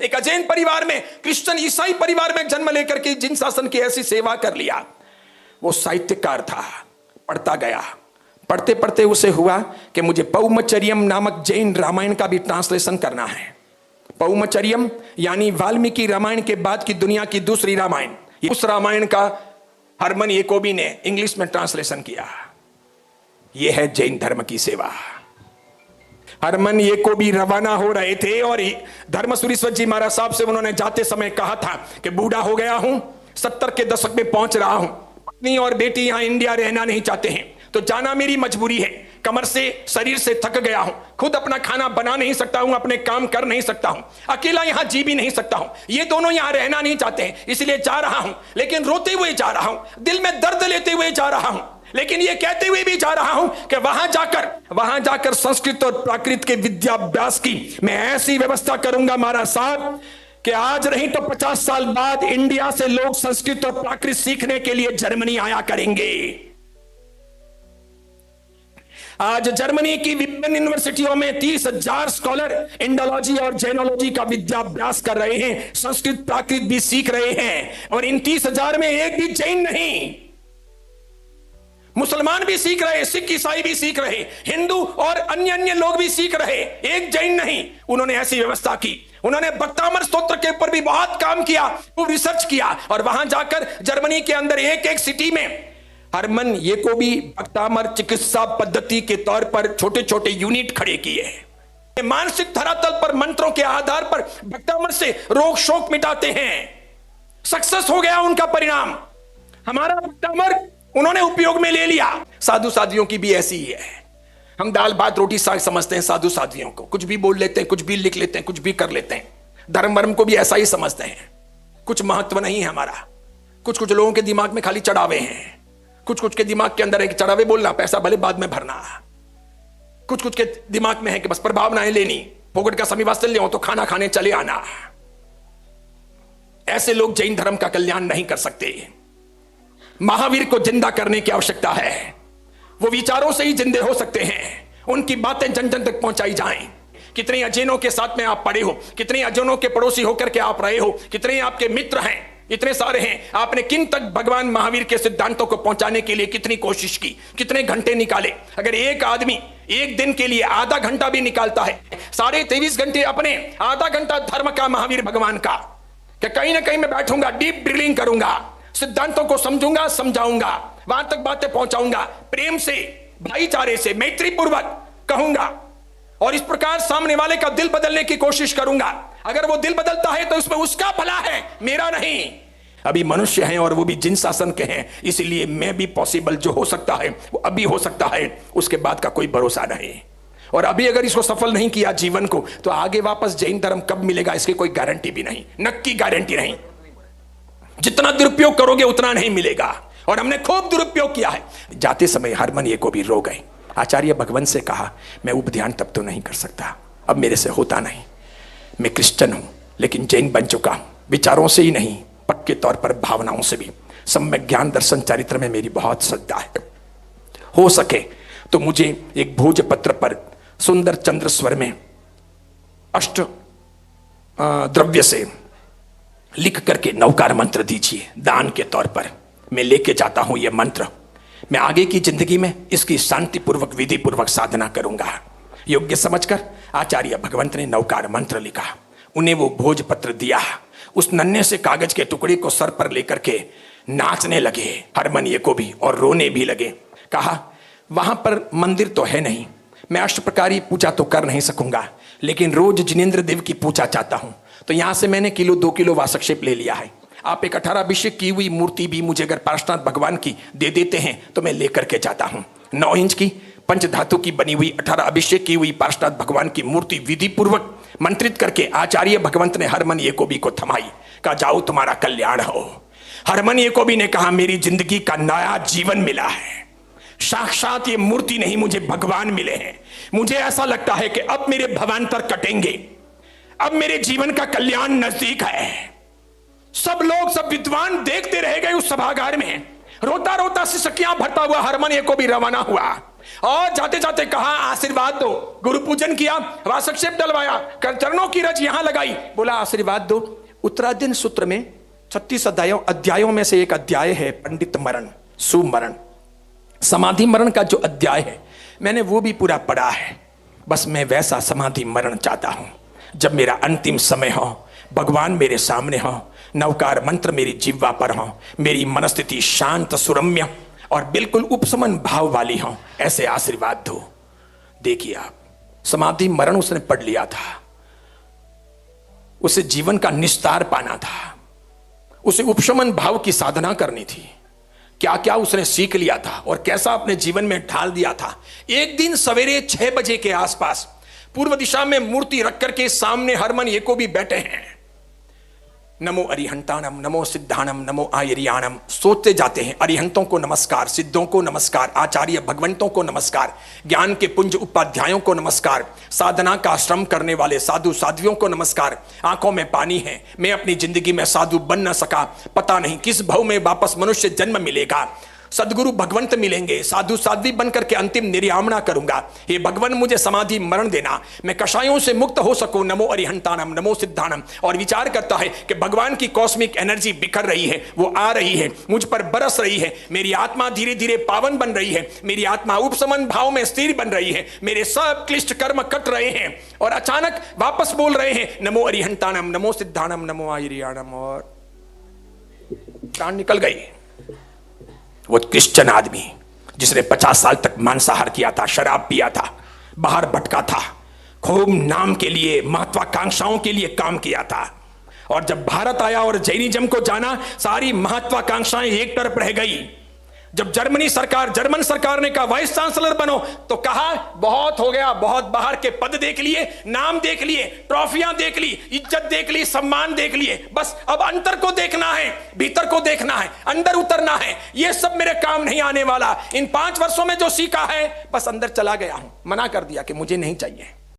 एक अजैन परिवार में, क्रिश्चियन ईसाई परिवार में जन्म लेकर के जिन शासन की ऐसी सेवा कर लिया। वो साहित्यकार था, पढ़ता गया, पढ़ते पढ़ते उसे हुआ कि मुझे पौमचरियम नामक जैन रामायण का भी ट्रांसलेशन करना है। पौमचरियम यानी वाल्मीकि रामायण के बाद की दुनिया की दूसरी रामायण, उस रामायण का हरमन याकोबी ने इंग्लिश में ट्रांसलेशन किया। यह है जैन धर्म की सेवा। हरमन याकोबी रवाना हो रहे थे और धर्मसुरीश्वर जी महाराज साहब से उन्होंने जाते समय कहा था कि बूढ़ा हो गया हूं, 70 के दशक में पहुंच रहा हूं, पत्नी और बेटी यहां इंडिया रहना नहीं चाहते हैं, तो जाना मेरी मजबूरी है। कमर से, शरीर से थक गया हूं, खुद अपना खाना बना नहीं सकता हूं, अपने काम कर नहीं सकता हूं, अकेला यहां जी भी नहीं सकता हूं। ये दोनों यहां रहना नहीं चाहते हैं, इसलिए जा रहा हूं, लेकिन रोते हुए जा रहा हूं, दिल में दर्द लेते हुए जा रहा हूं, लेकिन ये कहते हुए भी जा रहा हूं कि वहां जाकर संस्कृत और प्राकृत के विद्याभ्यास की मैं ऐसी व्यवस्था करूंगा महाराज साहब कि आज नहीं तो 50 साल बाद इंडिया से लोग संस्कृत और प्राकृत सीखने के लिए जर्मनी आया करेंगे। आज जर्मनी की विभिन्न यूनिवर्सिटियों में 30,000 स्कॉलर इंडोलॉजी और जैनोलॉजी का विद्याभ्यास कर रहे हैं, संस्कृत प्राकृत भी सीख रहे हैं, और इन 30,000 में एक भी जैन नहीं। मुसलमान भी सीख रहे, सिख ईसाई भी सीख रहे, हिंदू और अन्य लोग भी सीख रहे, एक जैन नहीं। उन्होंने ऐसी व्यवस्था की। उन्होंने भक्तामर स्तोत्र के ऊपर भी बहुत काम किया, वो रिसर्च किया, और वहां जाकर जर्मनी के अंदर एक एक सिटी में हरमन याकोबी भक्तामर चिकित्सा पद्धति के तौर पर छोटे छोटे यूनिट खड़े किए। मानसिक धरातल पर मंत्रों के आधार पर भक्तामर से रोग शोक मिटाते हैं। सक्सेस हो गया उनका परिणाम। हमारा भक्तामर उन्होंने उपयोग में ले लिया। साधु साधियों की भी ऐसी ही है। हम दाल भात रोटी साग समझते हैं साधु साधियों को, कुछ भी बोल लेते हैं, कुछ भी लिख लेते हैं, कुछ भी कर लेते हैं। धर्म वर्म को भी ऐसा ही समझते हैं, कुछ महत्व नहीं है हमारा। कुछ कुछ लोगों के दिमाग में खाली चढ़ावे हैं, कुछ कुछ के दिमाग के अंदर है कि चढ़ावे बोलना, पैसा भले बाद में भरना। कुछ कुछ के दिमाग में है कि बस प्रभावनाएं लेनी, फोगट का समी वास्तल्य हो तो खाना खाने चले आना। ऐसे लोग जैन धर्म का कल्याण नहीं कर सकते। महावीर को जिंदा करने की आवश्यकता है। वो विचारों से ही जिंदे हो सकते हैं। उनकी बातें जन जन तक पहुंचाई जाएं। कितने अजैनों के साथ में आप पड़े हो, कितने अजैनों के पड़ोसी होकर के आप रहे हो, कितने आपके मित्र हैं, इतने सारे हैं। आपने किन तक भगवान महावीर के सिद्धांतों को पहुंचाने के लिए कितनी कोशिश की, कितने घंटे निकाले। अगर एक आदमी एक दिन के लिए आधा घंटा भी निकालता है, 23.5 घंटे अपने, आधा घंटा धर्म का, महावीर भगवान का, कि कहीं ना कहीं मैं बैठूंगा, डीप ड्रिलिंग करूंगा, सिद्धांतों को समझूंगा, समझाऊंगा, वहां तक बातें पहुंचाऊंगा, प्रेम से, भाईचारे से, मैत्री पूर्वक कहूंगा, और इस प्रकार सामने वाले का दिल बदलने की कोशिश करूंगा। अगर वो दिल बदलता है तो उसमें उसका भला है, मेरा नहीं। अभी मनुष्य हैं और वो भी जिन शासन के हैं, इसलिए मैं भी पॉसिबल जो हो सकता है वो अभी हो सकता है, उसके बाद का कोई भरोसा नहीं। और अभी अगर इसको सफल नहीं किया जीवन को, तो आगे वापस जैन धर्म कब मिलेगा इसकी कोई गारंटी भी नहीं, नक्की गारंटी नहीं। जितना दुरुपयोग करोगे उतना नहीं मिलेगा, और हमने खूब दुरुपयोग किया है। जाते समय हरमन याकोबी रो गए। आचार्य भगवंत से कहा, मैं उपध्यान तब तो नहीं कर सकता, अब मेरे से होता नहीं। मैं क्रिश्चियन हूं, लेकिन जैन बन चुका हूं, विचारों से ही नहीं, पक्के तौर पर भावनाओं से भी। सम्यक ज्ञान दर्शन चरित्र में मेरी बहुत श्रद्धा है। हो सके तो मुझे एक भोजपत्र पर सुंदर चंद्र स्वर में अष्ट द्रव्य से लिख करके नवकार मंत्र दीजिए दान के तौर पर। मैं लेके जाता हूं यह मंत्र, मैं आगे की जिंदगी में इसकी शांतिपूर्वक विधि पूर्वक साधना करूंगा। योग्य समझकर आचार्य भगवंत ने नवकार मंत्र लिखा, उन्हें वो भोजपत्र दिया। उस नन्हे से कागज के टुकड़े को सर पर लेकर के नाचने लगे हरमन याकोबी, और रोने भी लगे। कहा, वहां पर मंदिर तो है नहीं, मैं अष्टप्रकारी पूजा तो कर नहीं सकूंगा, लेकिन रोज जिनेंद्र देव की पूजा चाहता हूं, तो यहां से मैंने 1-2 किलो वासक्षेप ले लिया है। आप एक 18 अभिषेक की हुई मूर्ति भी मुझे अगर पार्श्वनाथ भगवान की दे देते हैं तो मैं लेकर के जाता हूं। 9 इंच की पंचधातु की बनी हुई 18 अभिषेक की हुई पार्श्वनाथ भगवान की मूर्ति विधि पूर्वक मंत्रित करके आचार्य भगवंत ने हरमन याकोबी को थमाई। कहा, जाओ तुम्हारा कल्याण हो। हरमन याकोबी ने कहा, मेरी जिंदगी का नया जीवन मिला है। साक्षात ये मूर्ति नहीं, मुझे भगवान मिले हैं। मुझे ऐसा लगता है कि अब मेरे भवांतर कटेंगे, अब मेरे जीवन का कल्याण नजदीक है। सब लोग, सब विद्वान देखते रह गए उस सभागार में। रोता रोता सिसकियां भरता हुआ हरमन याकोबी रवाना हुआ। और जाते जाते कहा आशीर्वाद दो। गुरु पूजन किया, वासक्षेप डलवाया, कर चरणों की रज यहां लगाई, बोला आशीर्वाद दो। उत्तराधीन सूत्र में 36 अध्यायों में से एक अध्याय है पंडित मरण, सुमरण, समाधि मरण का जो अध्याय है मैंने वो भी पूरा पढ़ा है। बस मैं वैसा समाधि मरण चाहता हूं, जब मेरा अंतिम समय हो, भगवान मेरे सामने हो, नवकार मंत्र मेरी जिह्वा पर हो, मेरी मनस्थिति शांत सुरम्य और बिल्कुल उपशमन भाव वाली हो, ऐसे आशीर्वाद दो। देखिए आप, समाधि मरण उसने पढ़ लिया था, उसे जीवन का निस्तार पाना था, उसे उपशमन भाव की साधना करनी थी। क्या क्या उसने सीख लिया था और कैसा अपने जीवन में ढाल दिया था। एक दिन सवेरे 6 बजे के आसपास पूर्व दिशा में मूर्ति रख करके सामने हरमन एको भी बैठे हैं। नमो अरिहंताणम, नमो सिद्धाणम, नमो आयरियाणम सोचते जाते हैं। अरिहंतों को नमस्कार, सिद्धों को नमस्कार, आचार्य भगवंतों को नमस्कार, ज्ञान के पुंज उपाध्यायों को नमस्कार, साधना का श्रम करने वाले साधु साध्वियों को नमस्कार। आंखों में पानी है, मैं अपनी जिंदगी में साधु बन न सका, पता नहीं किस भव में वापस मनुष्य जन्म मिलेगा। सदगुरु भगवंत मिलेंगे, साधु साध्वी बनकर के अंतिम निर्यामना करूंगा। हे भगवान मुझे समाधि मरण देना, मैं कषायों से मुक्त हो सकूं। नमो अरिहंताणम, नमो सिद्धाणम। और विचार करता है कि भगवान की कॉस्मिक एनर्जी बिखर रही है, वो आ रही है, मुझ पर बरस रही है, मेरी आत्मा धीरे धीरे पावन बन रही है, मेरी आत्मा उपशमन भाव में स्थिर बन रही है, मेरे सब क्लिष्ट कर्म कट रहे हैं और अचानक वापस बोल रहे हैं नमो अरिहंताणम, नमो सिद्धाणम, नमो आयरियाणम, और प्राण निकल गई। वो क्रिश्चियन आदमी जिसने 50 साल तक मांसाहार किया था, शराब पिया था, बाहर भटका था, खूब नाम के लिए, महत्वाकांक्षाओं के लिए काम किया था, और जब भारत आया और जैनिज्म को जाना, सारी महत्वाकांक्षाएं एक तरफ रह गई। जब जर्मन सरकार ने कहा वाइस चांसलर बनो, तो कहा बहुत हो गया, बहुत बाहर के पद देख लिए, नाम देख लिए, ट्रॉफियां देख ली, इज्जत देख ली, सम्मान देख लिए, बस अब अंतर को देखना है, भीतर को देखना है, अंदर उतरना है। ये सब मेरे काम नहीं आने वाला। इन 5 वर्षों में जो सीखा है बस अंदर चला गया हूं, मना कर दिया कि मुझे नहीं चाहिए।